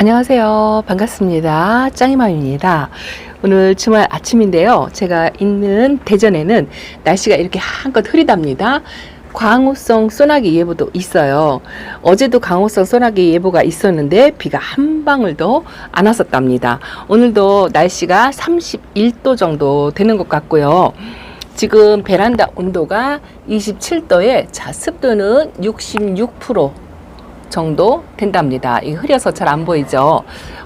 안녕하세요. 반갑습니다. 짱이맘입니다. 오늘 주말 아침인데요. 제가 있는 대전에는 날씨가 이렇게 한껏 흐리답니다. 광우성 소나기 예보도 있어요. 어제도 광우성 소나기 예보가 있었는데 비가 한 방울도 안 왔었답니다. 오늘도 날씨가 31도 정도 되는 것 같고요. 지금 베란다 온도가 27도에 습도는 66% 정도 된답니다. 이게 흐려서 잘 안 보이죠.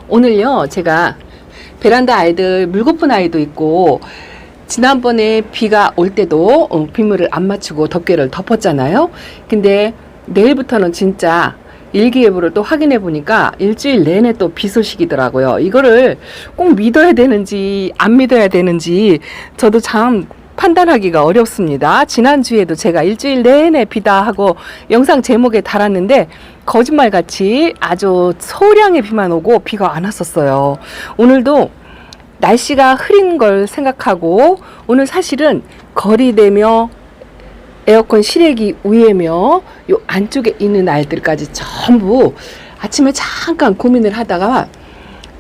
오늘요, 제가 베란다 아이들 물고픈 아이도 있고, 지난번에 비가 올 때도 빗물을 안 맞추고 덮개를 덮었잖아요. 근데 내일부터는 진짜 일기예보를 또 확인해 보니까 일주일 내내 또 비 소식이더라고요. 이거를 꼭 믿어야 되는지 안 믿어야 되는지 저도 참 판단하기가 어렵습니다. 지난주에도 제가 일주일 내내 비다 하고 영상 제목에 달았는데 거짓말같이 아주 소량의 비만 오고 비가 안 왔었어요. 오늘도 날씨가 흐린 걸 생각하고 오늘 사실은 거리대며 에어컨 실외기 위에며 요 안쪽에 있는 아이들까지 전부 아침에 잠깐 고민을 하다가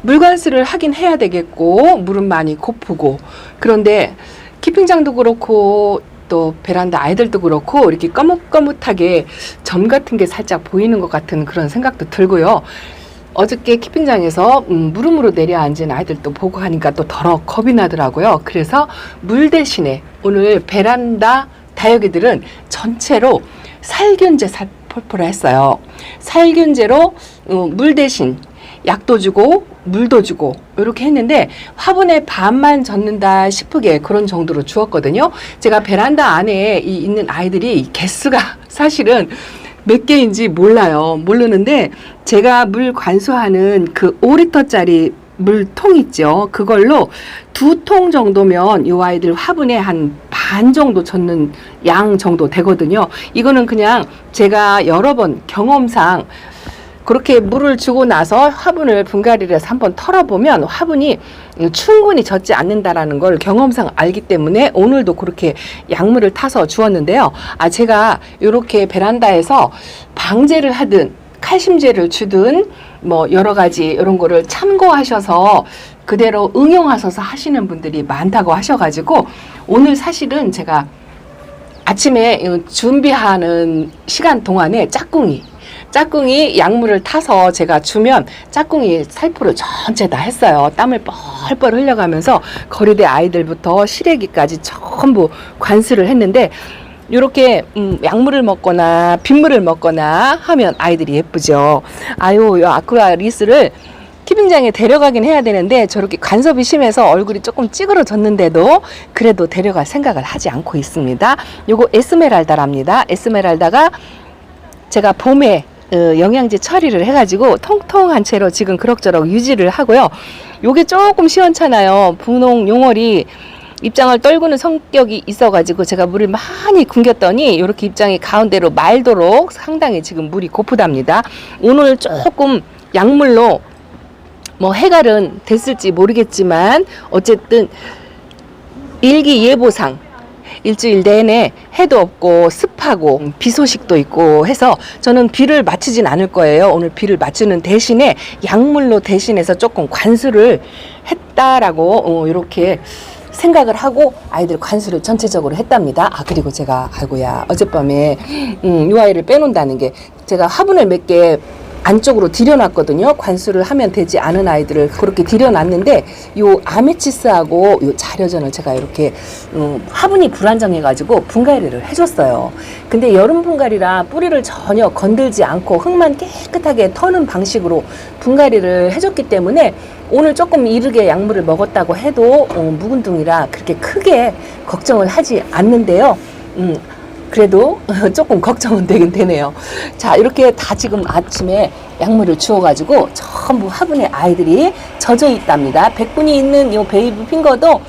물관수를 하긴 해야 되겠고 물은 많이 고프고 그런데 키핑장도 그렇고 또 베란다 아이들도 그렇고 이렇게 거뭇거뭇하게 점 같은 게 살짝 보이는 것 같은 그런 생각도 들고요. 어저께 키핑장에서 무릎으로 내려앉은 아이들도 보고 하니까 또 더러 겁이 나더라고요. 그래서 물 대신에 오늘 베란다 다육이들은 전체로 살균제 살포를 했어요. 살균제로 물 대신 약도 주고 물도 주고 이렇게 했는데 화분에 반만 젖는다 싶게 그런 정도로 주었거든요. 제가 베란다 안에 있는 아이들이 개수가 사실은 몇 개인지 몰라요. 모르는데 제가 물 관수하는 그 5리터짜리 물통 있죠. 그걸로 2통 정도면 이 아이들 화분에 한 반 정도 젖는 양 정도 되거든요. 이거는 그냥 제가 여러 번 경험상 그렇게 물을 주고 나서 화분을 분갈이를 해서 한번 털어보면 화분이 충분히 젖지 않는다라는 걸 경험상 알기 때문에 오늘도 그렇게 약물을 타서 주었는데요. 제가 이렇게 베란다에서 방제를 하든 칼슘제를 주든 뭐 여러 가지 이런 거를 참고하셔서 그대로 응용하셔서 하시는 분들이 많다고 하셔가지고 오늘 사실은 제가 아침에 준비하는 시간 동안에 짝꿍이 약물을 타서 제가 주면 짝꿍이 살포를 전체 다 했어요. 땀을 뻘뻘 흘려가면서 거리대 아이들부터 실외기까지 전부 관수를 했는데 이렇게 약물을 먹거나 빗물을 먹거나 하면 아이들이 예쁘죠. 요 아쿠아 리스를 키빙장에 데려가긴 해야 되는데 저렇게 간섭이 심해서 얼굴이 조금 찌그러졌는데도 그래도 데려갈 생각을 하지 않고 있습니다. 요거 에스메랄다랍니다. 에스메랄다가 제가 봄에 영양제 처리를 해가지고 통통한 채로 지금 그럭저럭 유지를 하고요. 요게 조금 시원찮아요. 분홍 용월이 입장을 떨구는 성격이 있어가지고 제가 물을 많이 굶겼더니 이렇게 입장이 가운데로 말도록 상당히 지금 물이 고프답니다. 오늘 조금 약물로 뭐 해갈은 됐을지 모르겠지만 어쨌든 일기예보상 일주일 내내 해도 없고 습하고 비 소식도 있고 해서 저는 비를 맞추진 않을 거예요. 오늘 비를 맞추는 대신에 약물로 대신해서 조금 관수를 했다라고 이렇게 생각을 하고 아이들 관수를 전체적으로 했답니다. 그리고 제가 어젯밤에 이 아이를 빼놓는다는 게 제가 화분을 몇 개 안쪽으로 들여놨거든요. 관수를 하면 되지 않은 아이들을 그렇게 들여놨는데 요 아메치스하고 요 자려전을 제가 이렇게 화분이 불안정해가지고 분갈이를 해줬어요. 근데 여름 분갈이라 뿌리를 전혀 건들지 않고 흙만 깨끗하게 터는 방식으로 분갈이를 해줬기 때문에 오늘 조금 이르게 약물을 먹었다고 해도 묵은둥이라 그렇게 크게 걱정을 하지 않는데요. 그래도 조금 걱정은 되긴 되네요. 자, 이렇게 다 지금 아침에 약물을 주어가지고 전부 화분에 아이들이 젖어 있답니다. 백분이 있는 이 베이비 핑거도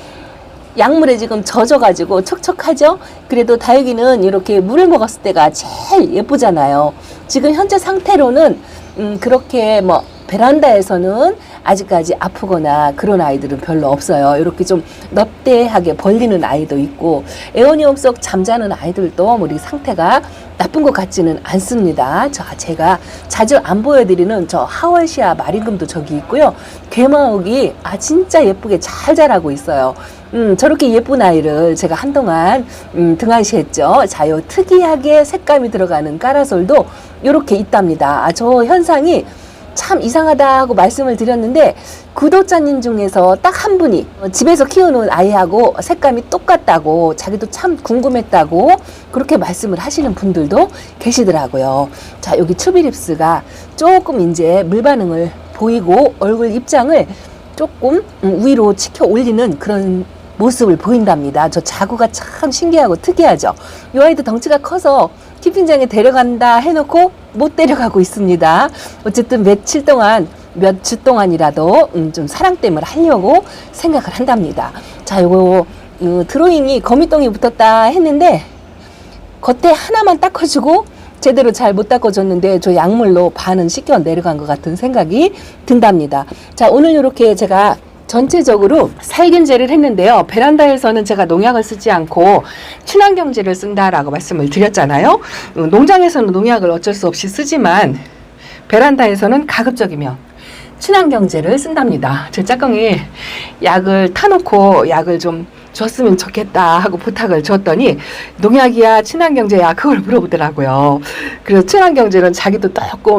약물에 지금 젖어가지고 척척하죠? 그래도 다육이는 이렇게 물을 먹었을 때가 제일 예쁘잖아요. 지금 현재 상태로는 그렇게 뭐 베란다에서는 아직까지 아프거나 그런 아이들은 별로 없어요. 이렇게 좀 넙대하게 벌리는 아이도 있고, 에어니움 속 잠자는 아이들도 우리 상태가 나쁜 것 같지는 않습니다. 제가 자주 안 보여드리는 저 하월시아 마리금도 저기 있고요. 괴마옥이 진짜 예쁘게 잘 자라고 있어요. 저렇게 예쁜 아이를 제가 한동안 등한시했죠. 자, 요 특이하게 색감이 들어가는 까라솔도 이렇게 있답니다. 저 현상이 참 이상하다고 말씀을 드렸는데, 구독자님 중에서 딱 한 분이 집에서 키우는 아이하고 색감이 똑같다고, 자기도 참 궁금했다고 그렇게 말씀을 하시는 분들도 계시더라고요. 자, 여기 튜비립스가 조금 이제 물반응을 보이고 얼굴 입장을 조금 위로 치켜 올리는 그런 모습을 보인답니다. 저 자구가 참 신기하고 특이하죠. 이 아이도 덩치가 커서 키핑장에 데려간다 해놓고 못 데려가고 있습니다. 어쨌든 몇 주 동안이라도 좀 사랑댐을 하려고 생각을 한답니다. 자, 요거 드로잉이 거미똥이 붙었다 했는데 겉에 하나만 닦아주고 제대로 잘 못 닦아줬는데, 저 약물로 반은 씻겨 내려간 것 같은 생각이 든답니다. 자, 오늘 이렇게 제가 전체적으로 살균제를 했는데요. 베란다에서는 제가 농약을 쓰지 않고 친환경제를 쓴다라고 말씀을 드렸잖아요. 농장에서는 농약을 어쩔 수 없이 쓰지만 베란다에서는 가급적이면 친환경제를 쓴답니다. 제 짝꿍이 약을 타놓고 약을 좀 줬으면 좋겠다 하고 부탁을 줬더니, 농약이야 친환경제야 그걸 물어보더라고요. 그래서 친환경제는 자기도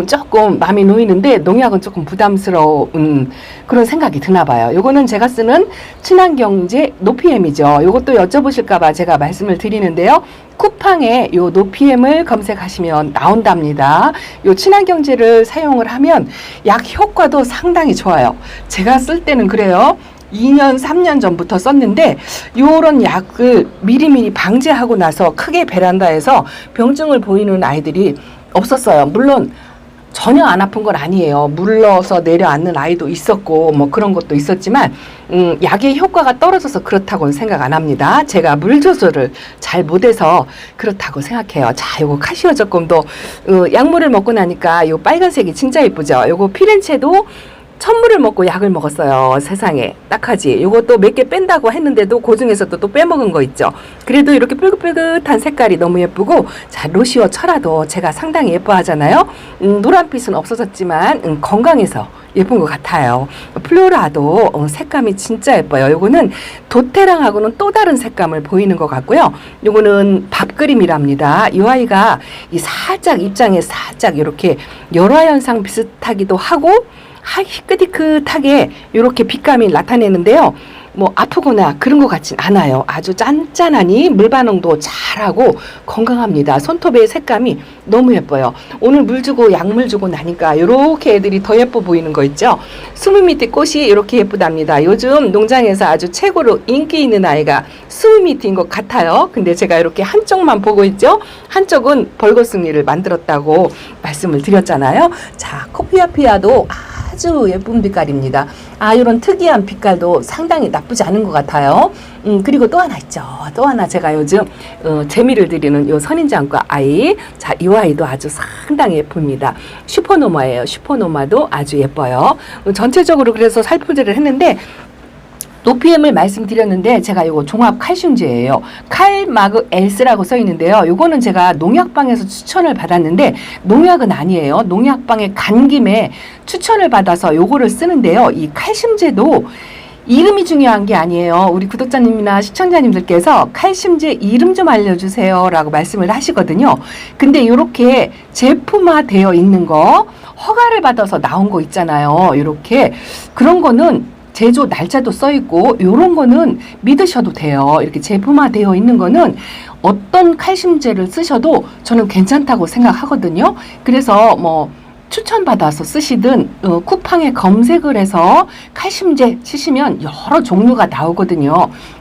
조금 마음이 놓이는데 농약은 조금 부담스러운 그런 생각이 드나 봐요. 요거는 제가 쓰는 친환경제 노피엠이죠. 요것도 여쭤보실까봐 제가 말씀을 드리는데요. 쿠팡에 요 노피엠을 검색하시면 나온답니다. 요 친환경제를 사용을 하면 약 효과도 상당히 좋아요. 제가 쓸 때는 그래요. 2년, 3년 전부터 썼는데 요런 약을 미리미리 방제하고 나서 크게 베란다에서 병증을 보이는 아이들이 없었어요. 물론 전혀 안 아픈 건 아니에요. 물러서 내려앉는 아이도 있었고 뭐 그런 것도 있었지만 약의 효과가 떨어져서 그렇다고는 생각 안 합니다. 제가 물 조절을 잘 못해서 그렇다고 생각해요. 자, 요거 카시오 조금도 약물을 먹고 나니까 요 빨간색이 진짜 예쁘죠. 요거 피렌체도 천물을 먹고 약을 먹었어요. 세상에 딱하지. 요것도 몇 개 뺀다고 했는데도 그 중에서도 또 빼먹은 거 있죠. 그래도 이렇게 뿔긋뿔긋한 색깔이 너무 예쁘고, 자, 로시오 철화도 제가 상당히 예뻐하잖아요. 노란빛은 없어졌지만 건강해서 예쁜 것 같아요. 플로라도 색감이 진짜 예뻐요. 요거는 도테랑하고는 또 다른 색감을 보이는 것 같고요. 요거는 밥그림이랍니다. 이 아이가 이 살짝 입장에 살짝 이렇게 열화 현상 비슷하기도 하고 희끗희끗하게 이렇게 빛감이 나타내는데요. 뭐 아프거나 그런 것 같진 않아요. 아주 짠짠하니 물반응도 잘하고 건강합니다. 손톱의 색감이 너무 예뻐요. 오늘 물 주고 약물 주고 나니까 이렇게 애들이 더 예뻐 보이는 거 있죠. 스무미티 꽃이 이렇게 예쁘답니다. 요즘 농장에서 아주 최고로 인기 있는 아이가 스무미티인 것 같아요. 근데 제가 이렇게 한쪽만 보고 있죠. 한쪽은 벌거숭이를 만들었다고 말씀을 드렸잖아요. 자, 코피아피아도 아주 예쁜 빛깔입니다. 이런 특이한 빛깔도 상당히 나쁘지 않은 것 같아요. 그리고 또 하나 있죠. 또 하나 제가 요즘 재미를 드리는 요 선인장과 아이. 자, 이 아이도 아주 상당히 예쁩니다. 슈퍼노마예요. 슈퍼노마도 아주 예뻐요. 전체적으로 그래서 살포제를 했는데, 노피엠을 말씀드렸는데 제가 이거 종합 칼슘제예요. 칼마그 엘스라고 써 있는데요. 이거는 제가 농약방에서 추천을 받았는데 농약은 아니에요. 농약방에 간 김에 추천을 받아서 요거를 쓰는데요. 이 칼슘제도 이름이 중요한 게 아니에요. 우리 구독자님이나 시청자님들께서 칼슘제 이름 좀 알려주세요 라고 말씀을 하시거든요. 근데 이렇게 제품화되어 있는 거, 허가를 받아서 나온 거 있잖아요. 이렇게 그런 거는 제조 날짜도 써 있고 요런 거는 믿으셔도 돼요. 이렇게 제품화되어 있는 거는 어떤 칼슘제를 쓰셔도 저는 괜찮다고 생각하거든요. 그래서 뭐 추천받아서 쓰시든 쿠팡에 검색을 해서 칼슘제 치시면 여러 종류가 나오거든요.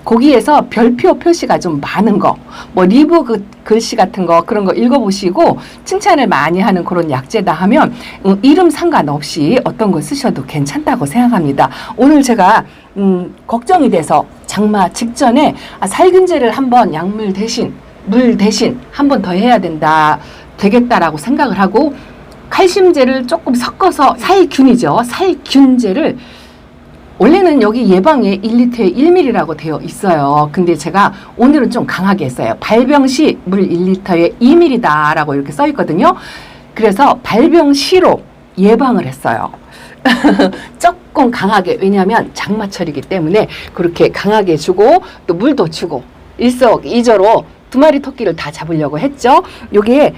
거기에서 별표 표시가 좀 많은 거, 뭐 리뷰 글씨 같은 거 그런 거 읽어보시고 칭찬을 많이 하는 그런 약제다 하면 이름 상관없이 어떤 걸 쓰셔도 괜찮다고 생각합니다. 오늘 제가 걱정이 돼서 장마 직전에 살균제를 한번 약물 대신 물 대신 한 번 더 해야 되겠다라고 생각을 하고 칼슘제를 조금 섞어서 살균이죠. 살균제를 원래는 여기 예방에 1리터에 1ml라고 되어 있어요. 근데 제가 오늘은 좀 강하게 했어요. 발병 시 물 1리터에 2ml다라고 이렇게 써 있거든요. 그래서 발병 시로 예방을 했어요. 조금 강하게, 왜냐하면 장마철이기 때문에 그렇게 강하게 주고 또 물도 주고 일석이조로 두 마리 토끼를 다 잡으려고 했죠. 요게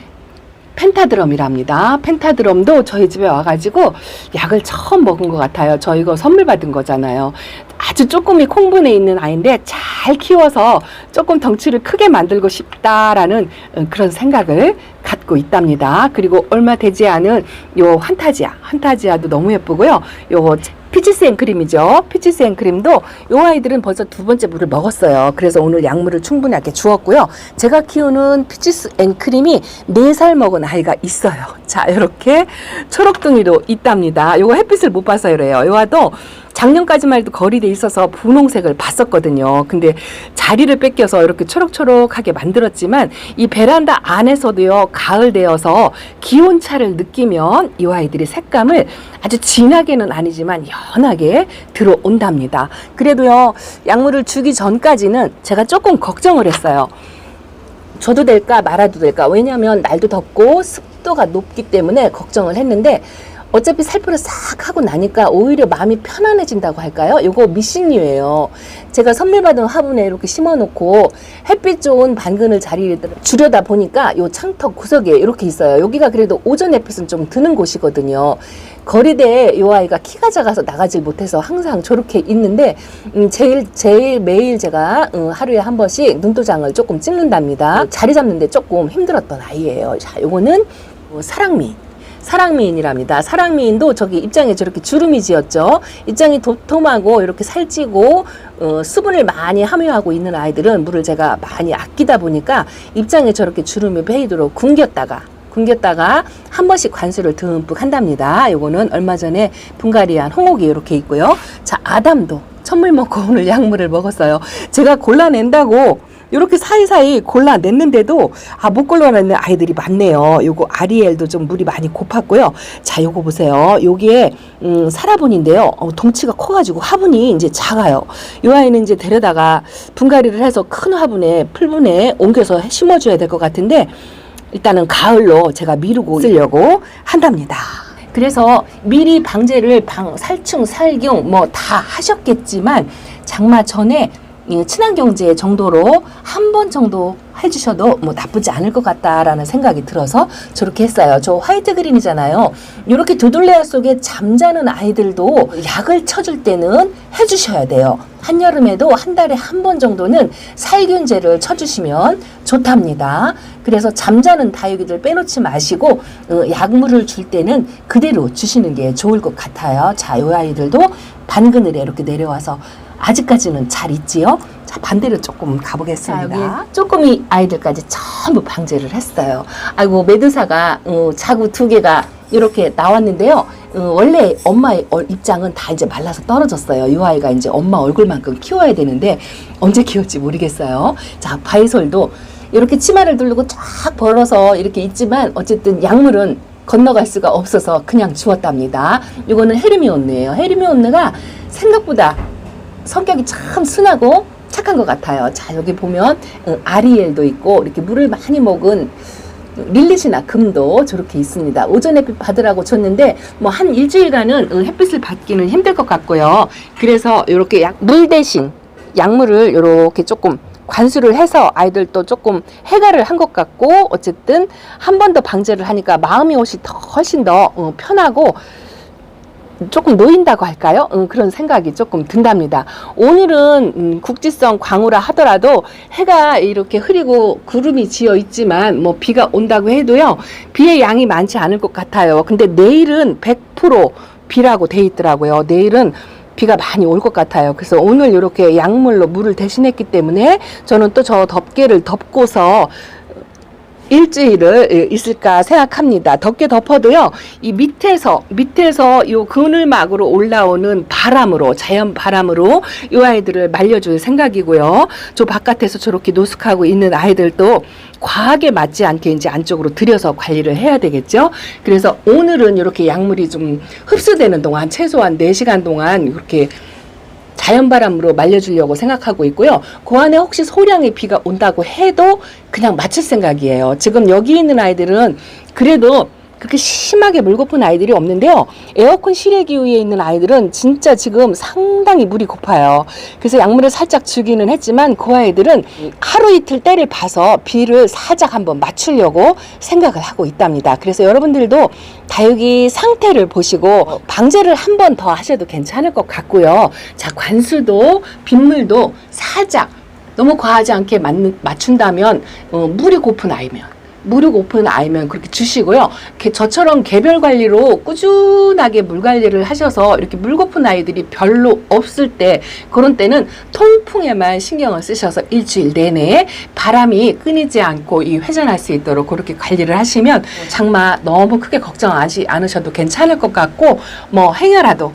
펜타드럼이랍니다. 펜타드럼도 저희 집에 와가지고 약을 처음 먹은 것 같아요. 저 이거 선물 받은 거잖아요. 아주 조금이 콩분에 있는 아이인데 잘 키워서 조금 덩치를 크게 만들고 싶다라는 그런 생각을 갖고 있답니다. 그리고 얼마 되지 않은 요 환타지아도 너무 예쁘고요. 요 피치스 앤크림이죠. 피치스 앤크림도 요 아이들은 벌써 두 번째 물을 먹었어요. 그래서 오늘 약물을 충분하게 주었고요. 제가 키우는 피치스 앤크림이 4살 먹은 아이가 있어요. 자, 이렇게 초록둥이도 있답니다. 요거 햇빛을 못 봐서 이래요. 요아도 작년까지만 해도 거리돼 있어서 분홍색을 봤었거든요. 근데 자리를 뺏겨서 이렇게 초록초록하게 만들었지만 이 베란다 안에서도요, 가을 되어서 기온차를 느끼면 이 아이들이 색감을 아주 진하게는 아니지만 연하게 들어온답니다. 그래도요, 약물을 주기 전까지는 제가 조금 걱정을 했어요. 줘도 될까 말아도 될까. 왜냐하면 날도 덥고 습도가 높기 때문에 걱정을 했는데 어차피 살포를 싹 하고 나니까 오히려 마음이 편안해진다고 할까요? 요거 미신류예요. 제가 선물 받은 화분에 이렇게 심어놓고 햇빛 좋은 반그늘 자리를 주려다 보니까 요 창턱 구석에 이렇게 있어요. 여기가 그래도 오전 햇빛은 좀 드는 곳이거든요. 거리대에 요 아이가 키가 작아서 나가지 못해서 항상 저렇게 있는데 제일 매일 제가 하루에 한 번씩 눈도장을 조금 찍는답니다. 자리 잡는데 조금 힘들었던 아이예요. 자, 요거는 사랑미인이랍니다. 사랑미인도 저기 입장에 저렇게 주름이 지었죠. 입장이 도톰하고 이렇게 살찌고 수분을 많이 함유하고 있는 아이들은 물을 제가 많이 아끼다 보니까 입장에 저렇게 주름이 베이도록 굶겼다가 한 번씩 관수를 듬뿍 한답니다. 요거는 얼마 전에 분갈이한 홍옥이 이렇게 있고요. 자, 아담도 천물 먹고 오늘 약물을 먹었어요. 제가 골라낸다고 이렇게 사이사이 골라냈는데도 못 골라내는 아이들이 많네요. 요거 아리엘도 좀 물이 많이 고팠고요. 자, 요거 보세요. 요게 사라본인데요. 덩치가 커가지고 화분이 이제 작아요. 요 아이는 이제 데려다가 분갈이를 해서 큰 화분에 풀분에 옮겨서 심어줘야 될 것 같은데 일단은 가을로 제가 미루고 쓰려고 한답니다. 그래서 미리 방제를 살충, 살균 뭐 다 하셨겠지만 장마 전에 친환경제 정도로 한 번 정도 해주셔도 뭐 나쁘지 않을 것 같다라는 생각이 들어서 저렇게 했어요. 저 화이트 그린이잖아요. 이렇게 두들레아 속에 잠자는 아이들도 약을 쳐줄 때는 해주셔야 돼요. 한여름에도 한 달에 한 번 정도는 살균제를 쳐주시면 좋답니다. 그래서 잠자는 다육이들 빼놓지 마시고 약물을 줄 때는 그대로 주시는 게 좋을 것 같아요. 자, 이 아이들도 반그늘에 이렇게 내려와서 아직까지는 잘 있지요. 자, 반대로 조금 가보겠습니다. 자, 여기 쪼꼬미 아이들까지 전부 방제를 했어요. 아이고, 메두사가 자구 2개가 이렇게 나왔는데요. 원래 엄마의 입장은 다 이제 말라서 떨어졌어요. 이 아이가 이제 엄마 얼굴만큼 키워야 되는데 언제 키울지 모르겠어요. 자, 바이솔도 이렇게 치마를 두르고 쫙 벌어서 이렇게 있지만 어쨌든 약물은 건너갈 수가 없어서 그냥 주었답니다. 이거는 헤르미온느예요. 헤르미온느가 생각보다 성격이 참 순하고 착한 것 같아요. 자, 여기 보면 아리엘도 있고 이렇게 물을 많이 먹은 릴릿이나 금도 저렇게 있습니다. 오전 햇빛 받으라고 줬는데 뭐 한 일주일간은 햇빛을 받기는 힘들 것 같고요. 그래서 이렇게 물 대신 약물을 이렇게 조금 관수를 해서 아이들도 조금 해가를 한 것 같고 어쨌든 한 번 더 방제를 하니까 마음이 훨씬 더 편하고 조금 놓인다고 할까요? 그런 생각이 조금 든답니다. 오늘은 국지성 광우라 하더라도 해가 이렇게 흐리고 구름이 지어 있지만 뭐 비가 온다고 해도요, 비의 양이 많지 않을 것 같아요. 근데 내일은 100% 비라고 돼 있더라고요. 내일은 비가 많이 올 것 같아요. 그래서 오늘 이렇게 약물로 물을 대신했기 때문에 저는 또 저 덮개를 덮고서 일주일을 있을까 생각합니다. 덮개 덮어도요, 이 밑에서 요 그늘막으로 올라오는 바람으로, 자연 바람으로 이 아이들을 말려줄 생각이고요. 저 바깥에서 저렇게 노숙하고 있는 아이들도 과하게 맞지 않게 이제 안쪽으로 들여서 관리를 해야 되겠죠. 그래서 오늘은 이렇게 약물이 좀 흡수되는 동안 최소한 4시간 동안 이렇게 자연바람으로 말려주려고 생각하고 있고요. 그 안에 혹시 소량의 비가 온다고 해도 그냥 맞출 생각이에요. 지금 여기 있는 아이들은 그래도 그렇게 심하게 물 고픈 아이들이 없는데요. 에어컨 실외기 위에 있는 아이들은 진짜 지금 상당히 물이 고파요. 그래서 약물을 살짝 주기는 했지만 그 아이들은 하루 이틀 때를 봐서 비를 살짝 한번 맞추려고 생각을 하고 있답니다. 그래서 여러분들도 다육이 상태를 보시고 방제를 한 번 더 하셔도 괜찮을 것 같고요. 자, 관수도 빗물도 살짝 너무 과하지 않게 맞춘다면 물이 고픈 아이면 그렇게 주시고요. 저처럼 개별 관리로 꾸준하게 물 관리를 하셔서 이렇게 물 고픈 아이들이 별로 없을 때, 그런 때는 통풍에만 신경을 쓰셔서 일주일 내내 바람이 끊이지 않고 회전할 수 있도록 그렇게 관리를 하시면 장마 너무 크게 걱정하지 않으셔도 괜찮을 것 같고, 뭐 행여라도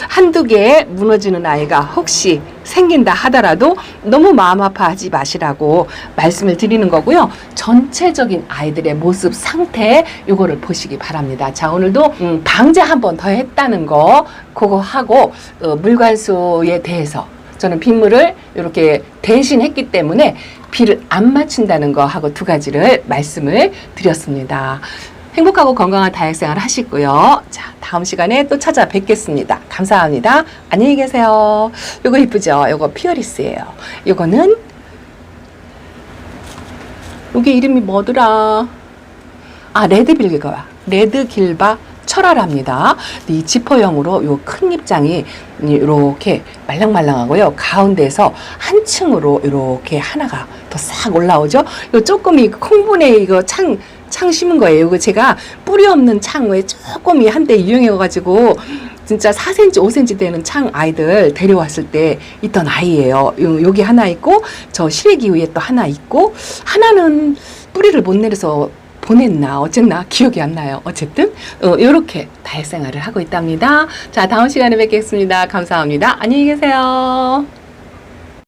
한두 개 무너지는 아이가 혹시 생긴다 하더라도 너무 마음 아파하지 마시라고 말씀을 드리는 거고요. 전체적인 아이들의 모습 상태 요거를 보시기 바랍니다. 자, 오늘도 방제 한 번 더 했다는 거 그거 하고 물관수에 대해서 저는 빗물을 이렇게 대신했기 때문에 비를 안 맞춘다는 거 하고 두 가지를 말씀을 드렸습니다. 행복하고 건강한 다육생활 하시고요. 자, 다음 시간에 또 찾아뵙겠습니다. 감사합니다. 안녕히 계세요. 요거 이쁘죠? 요거 피어리스예요. 요거는 요게 이름이 뭐더라? 아, 레드길바 철화랍니다. 이 지퍼형으로 요 큰 잎장이 이렇게 말랑말랑하고요. 가운데서 한 층으로 이렇게 하나가 더 싹 올라오죠. 요 조금 콩분에 이거 창 심은 거예요. 이거 제가 뿌리 없는 창 왜 조금 한때 유행해가지고 진짜 4cm, 5cm 되는 창 아이들 데려왔을 때 있던 아이예요. 여기 하나 있고 저 실외기 위에 또 하나 있고, 하나는 뿌리를 못 내려서 보냈나 어쨌나 기억이 안 나요. 어쨌든 이렇게 다육생활을 하고 있답니다. 자, 다음 시간에 뵙겠습니다. 감사합니다. 안녕히 계세요.